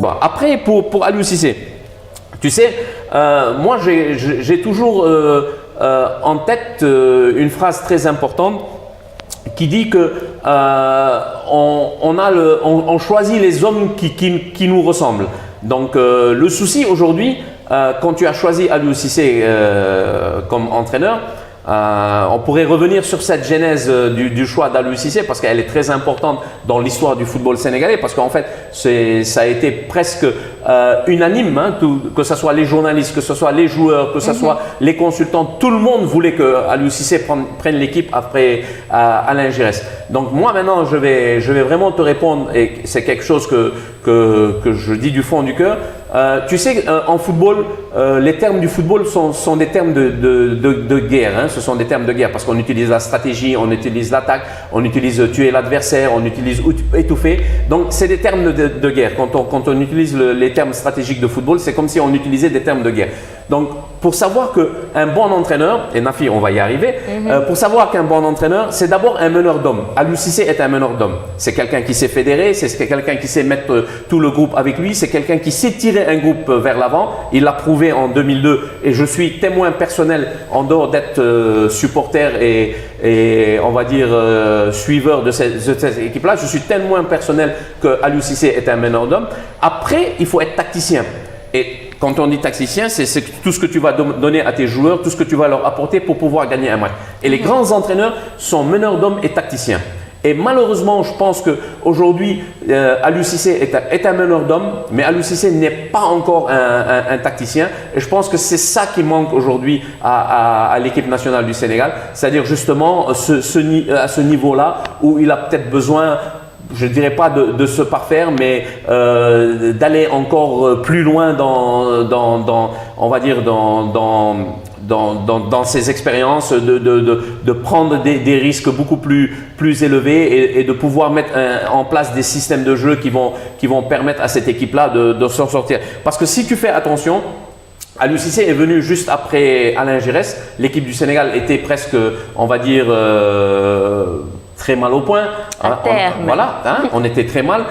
Bon, après, pour Aliou Cissé, tu sais, moi j'ai toujours en tête une phrase très importante qui dit que on choisit les hommes qui nous ressemblent. Donc le souci aujourd'hui, quand tu as choisi Aliou Cissé comme entraîneur, on pourrait revenir sur cette genèse du choix d'Aliou Cissé parce qu'elle est très importante dans l'histoire du football sénégalais, parce qu'en fait ça a été presque unanime, hein, que ce soit les journalistes, que ce soit les joueurs, que ce soit les consultants, tout le monde voulait que Aliou Cissé prenne l'équipe après Alain Giresse. Donc moi maintenant je vais vraiment te répondre, et c'est quelque chose que je dis du fond du cœur. Tu sais, en football, les termes du football sont des termes de guerre. Hein. Ce sont des termes de guerre parce qu'on utilise la stratégie, on utilise l'attaque, on utilise tuer l'adversaire, on utilise étouffer. Donc, c'est des termes de guerre. Quand on utilise les termes stratégiques de football, c'est comme si on utilisait des termes de guerre. Donc, pour savoir qu'un bon entraîneur, et Nafi, on va y arriver, pour savoir qu'un bon entraîneur, c'est d'abord un meneur d'hommes. Aliou Cissé est un meneur d'hommes. C'est quelqu'un qui sait fédérer, c'est quelqu'un qui sait mettre tout le groupe avec lui, c'est quelqu'un qui sait tirer un groupe vers l'avant. Il l'a prouvé en 2002 et je suis témoin personnel, en dehors d'être supporter et on va dire suiveur de cette équipe-là, je suis témoin personnel que Aliou Cissé est un meneur d'hommes. Après, il faut être tacticien. Et quand on dit tacticien, c'est tout ce que tu vas donner à tes joueurs, tout ce que tu vas leur apporter pour pouvoir gagner un match. Et les grands entraîneurs sont meneurs d'hommes et tacticiens. Et malheureusement, je pense qu'aujourd'hui, Aliou Cissé est un meneur d'hommes, mais Aliou Cissé n'est pas encore un tacticien. Et je pense que c'est ça qui manque aujourd'hui à l'équipe nationale du Sénégal. C'est-à-dire justement à ce niveau-là où il a peut-être besoin, je ne dirais pas de se parfaire, mais d'aller encore plus loin on va dire dans ses expériences, de prendre des risques beaucoup plus élevés et de pouvoir mettre en place des systèmes de jeu qui vont permettre à cette équipe-là de s'en sortir. Parce que si tu fais attention, Aliou Cissé est venu juste après Alain Giresse. L'équipe du Sénégal était presque, on va dire, très mal au point. Voilà, hein, on était très mal.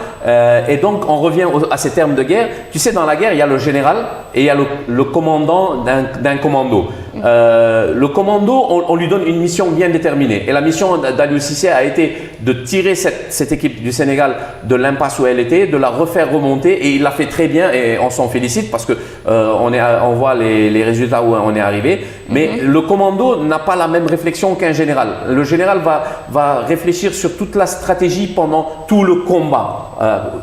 Et donc, on revient à ces termes de guerre. Tu sais, dans la guerre, il y a le général et il y a le commandant d'un commando. Le commando, on lui donne une mission bien déterminée. Et la mission d'Aliou Cissé a été de tirer cette équipe du Sénégal de l'impasse où elle était, de la refaire remonter. Et il l'a fait très bien et on s'en félicite parce que on voit les résultats où on est arrivé. Mais le commando n'a pas la même réflexion qu'un général. Le général va réfléchir sur toute la stratégie pendant tout le combat.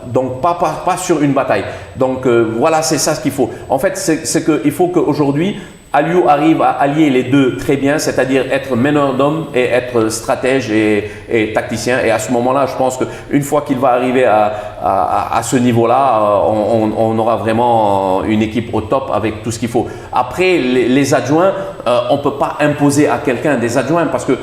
Donc pas sur une bataille. Donc voilà, c'est ça ce qu'il faut. En fait, c'est qu'il faut qu'aujourd'hui, Aliou arrive à allier les deux très bien, c'est-à-dire être meneur d'hommes et être stratège et tacticien. Et à ce moment-là, je pense qu'une fois qu'il va arriver à ce niveau-là, on aura vraiment une équipe au top avec tout ce qu'il faut. Après, les adjoints, on ne peut pas imposer à quelqu'un des adjoints parce que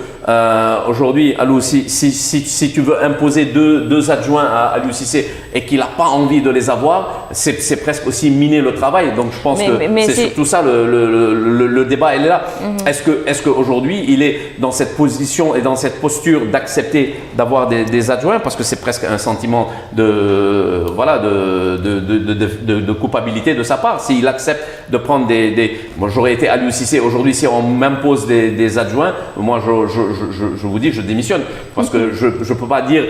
aujourd'hui, Aliou, si tu veux imposer deux adjoints à Aliou Cissé et qu'il n'a pas envie de les avoir, c'est presque aussi miner le travail. Donc je pense que c'est surtout ça le débat, elle est là. Est-ce qu'aujourd'hui, il est dans cette position et dans cette posture d'accepter d'avoir des adjoints parce que c'est presque un sentiment de culpabilité de sa part. S'il accepte de prendre moi, j'aurais été Aliou Cissé aujourd'hui, si on m'impose des adjoints, moi je vous dis, je démissionne parce que je peux pas dire,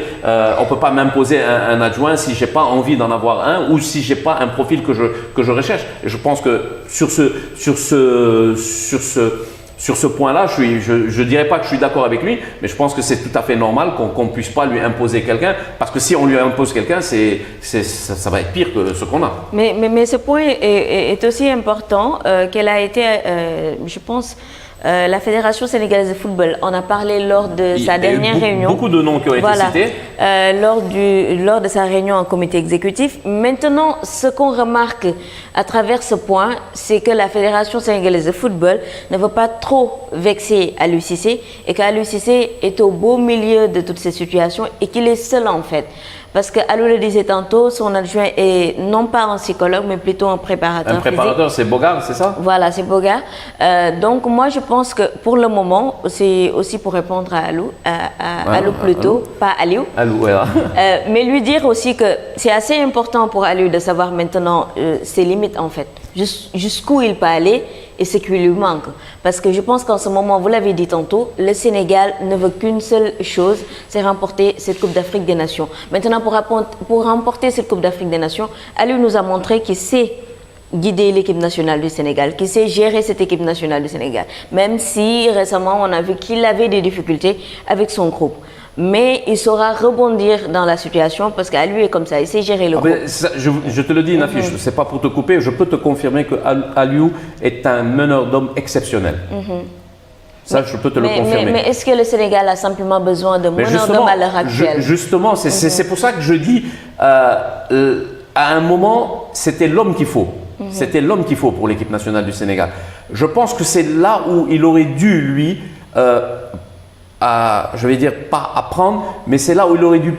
on peut pas m'imposer un adjoint si j'ai pas envie d'en avoir un ou si j'ai pas un profil que je recherche. Et je pense que sur ce point-là, je dirais pas que je suis d'accord avec lui, mais je pense que c'est tout à fait normal qu'on puisse pas lui imposer quelqu'un, parce que si on lui impose quelqu'un, ça va être pire que ce qu'on a. Mais ce point est aussi important qu'elle a été, je pense, la Fédération sénégalaise de football en a parlé lors de sa dernière réunion. Beaucoup de noms qui ont été cités. Lors de sa réunion en comité exécutif. Maintenant, ce qu'on remarque à travers ce point, c'est que la Fédération sénégalaise de football ne veut pas trop vexer Aliou Cissé et qu'Aliou Cissé est au beau milieu de toutes ces situations et qu'il est seul en fait. Parce que Alou le disait tantôt, son adjoint est non pas un psychologue, mais plutôt un préparateur Un préparateur, c'est Bogart, c'est ça? Voilà, c'est Bogart. Donc moi, je pense que pour le moment, c'est aussi pour répondre à Alou, Alou plutôt, pas Aliou. Alou, ouais. Mais lui dire aussi que c'est assez important pour Aliou de savoir maintenant ses limites en fait, jusqu'où il peut aller et ce qui lui manque. Parce que je pense qu'en ce moment, vous l'avez dit tantôt, le Sénégal ne veut qu'une seule chose, c'est remporter cette Coupe d'Afrique des Nations. Maintenant, pour remporter cette Coupe d'Afrique des Nations, Aliou nous a montré qu'il sait guider l'équipe nationale du Sénégal, qui sait gérer cette équipe nationale du Sénégal. Même si récemment, on a vu qu'il avait des difficultés avec son groupe. Mais il saura rebondir dans la situation parce qu'à lui est comme ça, il sait gérer le groupe. Ça, je te le dis, Nafi, c'est pas pour te couper, je peux te confirmer que Aliou est un meneur d'hommes exceptionnel. Ça, je peux te le confirmer. Mais est-ce que le Sénégal a simplement besoin de meneurs d'hommes à l'heure actuelle? Justement, c'est pour ça que je dis, à un moment, c'était l'homme qu'il faut. C'était l'homme qu'il faut pour l'équipe nationale du Sénégal. Je pense que c'est là où il aurait dû, lui, je vais dire pas apprendre, mais c'est là où il aurait dû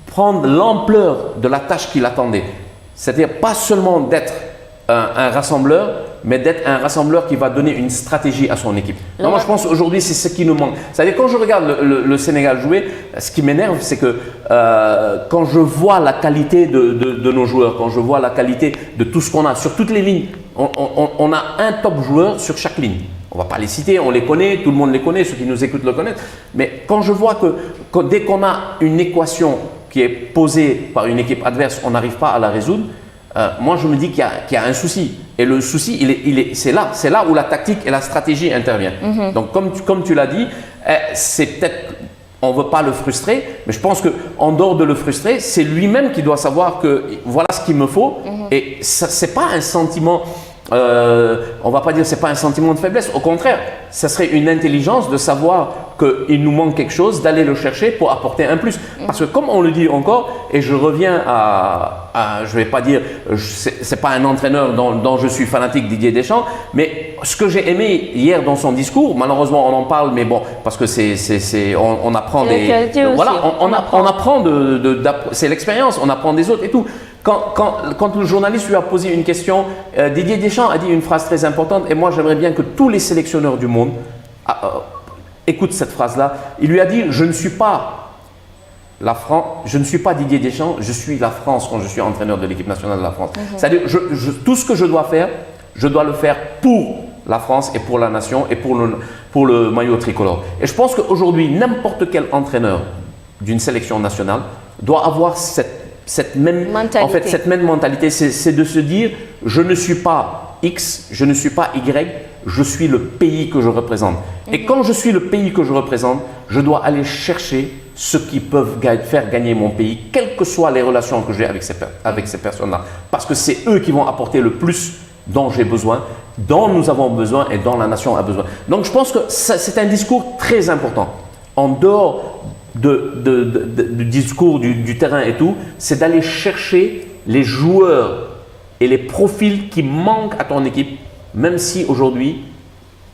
prendre l'ampleur de la tâche qu'il attendait. C'est-à-dire pas seulement d'être un rassembleur, mais d'être un rassembleur qui va donner une stratégie à son équipe. Non, moi je pense aujourd'hui c'est ce qui nous manque. C'est-à-dire quand je regarde le Sénégal jouer, ce qui m'énerve c'est que quand je vois la qualité de nos joueurs, quand je vois la qualité de tout ce qu'on a sur toutes les lignes, on a un top joueur sur chaque ligne. On ne va pas les citer, on les connaît, tout le monde les connaît, ceux qui nous écoutent le connaissent. Mais quand je vois que dès qu'on a une équation qui est posée par une équipe adverse, on n'arrive pas à la résoudre, moi je me dis qu'il y a un souci. Et le souci, c'est là où la tactique et la stratégie interviennent. Donc comme tu l'as dit, c'est peut-être, on ne veut pas le frustrer, mais je pense qu'en dehors de le frustrer, c'est lui-même qui doit savoir que voilà ce qu'il me faut. Et ce n'est pas un sentiment... on va pas dire c'est pas un sentiment de faiblesse, au contraire, ça serait une intelligence de savoir qu'il nous manque quelque chose, d'aller le chercher pour apporter un plus. Parce que comme on le dit encore, et je reviens je vais pas dire, c'est pas un entraîneur dont je suis fanatique, Didier Deschamps, mais ce que j'ai aimé hier dans son discours, malheureusement on en parle, mais bon, parce que on apprend on apprend c'est l'expérience, on apprend des autres et tout. Quand le journaliste lui a posé une question, Didier Deschamps a dit une phrase très importante et moi j'aimerais bien que tous les sélectionneurs du monde écoutent cette phrase-là. Il lui a dit « Je ne suis pas la France, je ne suis pas Didier Deschamps, je suis la France quand je suis entraîneur de l'équipe nationale de la France. C'est-à-dire tout ce que je dois faire, je dois le faire pour la France et pour la nation et pour le maillot tricolore. Et je pense qu'aujourd'hui, n'importe quel entraîneur d'une sélection nationale doit avoir cette même mentalité, c'est de se dire je ne suis pas X, je ne suis pas Y, je suis le pays que je représente. Et quand je suis le pays que je représente, je dois aller chercher ceux qui peuvent faire gagner mon pays, quelles que soient les relations que j'ai avec ces personnes-là. Parce que c'est eux qui vont apporter le plus dont j'ai besoin, dont nous avons besoin et dont la nation a besoin. Donc je pense que c'est un discours très important. En dehors du discours du terrain et tout, c'est d'aller chercher les joueurs et les profils qui manquent à ton équipe, même si aujourd'hui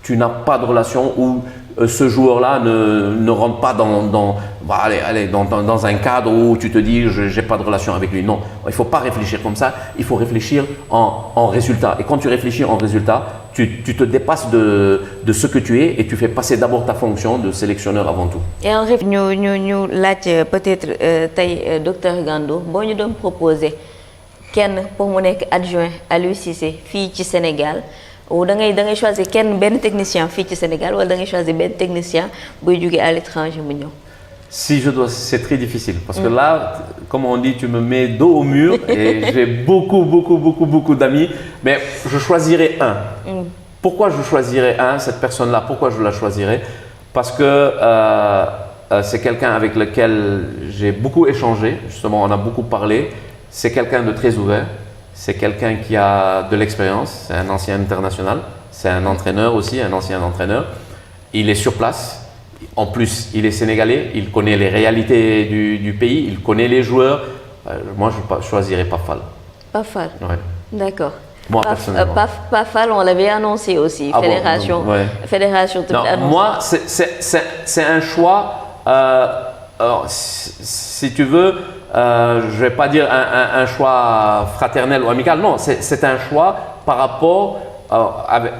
tu n'as pas de relation ou ce joueur-là ne rentre pas dans un cadre où tu te dis je n'ai pas de relation avec lui. Non, il ne faut pas réfléchir comme ça, il faut réfléchir en résultat. Et quand tu réfléchis en résultat, tu te dépasses de ce que tu es et tu fais passer d'abord ta fonction de sélectionneur avant tout. Et en fait, nous peut-être docteur Gando, bon nous donne proposer kenn pour mon adjoint à Aliou Cissé fii ci Sénégal ou da ngay choisir ben technicien fii ci Sénégal wala da ngay choisir ben technicien buy jóge à l'étranger mu ñëw. Si je dois, c'est très difficile parce que là, comme on dit, tu me mets dos au mur et j'ai beaucoup d'amis, mais je choisirais un. Pourquoi je choisirais cette personne-là, pourquoi je la choisirais? Parce que c'est quelqu'un avec lequel j'ai beaucoup échangé, justement on a beaucoup parlé. C'est quelqu'un de très ouvert, c'est quelqu'un qui a de l'expérience, c'est un ancien international, c'est un entraîneur aussi, un ancien entraîneur. Il est sur place, en plus il est sénégalais, il connaît les réalités du pays, il connaît les joueurs. Moi je choisirais Pafal. Pafal, ouais. D'accord. Moi personnellement. Pafal, on l'avait annoncé aussi, fédération. Bon, ouais. Fédération non, moi c'est un choix alors, si tu veux, je vais pas dire un choix fraternel ou amical, non, c'est un choix par rapport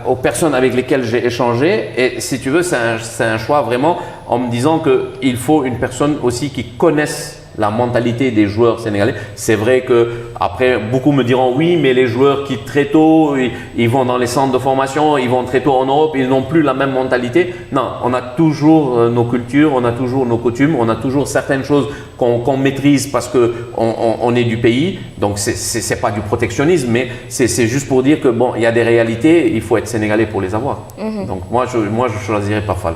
aux personnes avec lesquelles j'ai échangé, et si tu veux, c'est un choix vraiment en me disant qu'il faut une personne aussi qui connaisse la mentalité des joueurs sénégalais. C'est vrai que après beaucoup me diront oui, mais les joueurs qui très tôt ils vont dans les centres de formation, ils vont très tôt en Europe, ils n'ont plus la même mentalité. Non, on a toujours nos cultures, on a toujours nos coutumes, on a toujours certaines choses qu'on maîtrise parce que on est du pays. Donc c'est pas du protectionnisme, mais c'est juste pour dire que bon, il y a des réalités, il faut être sénégalais pour les avoir. Donc moi je choisirais pas Fall.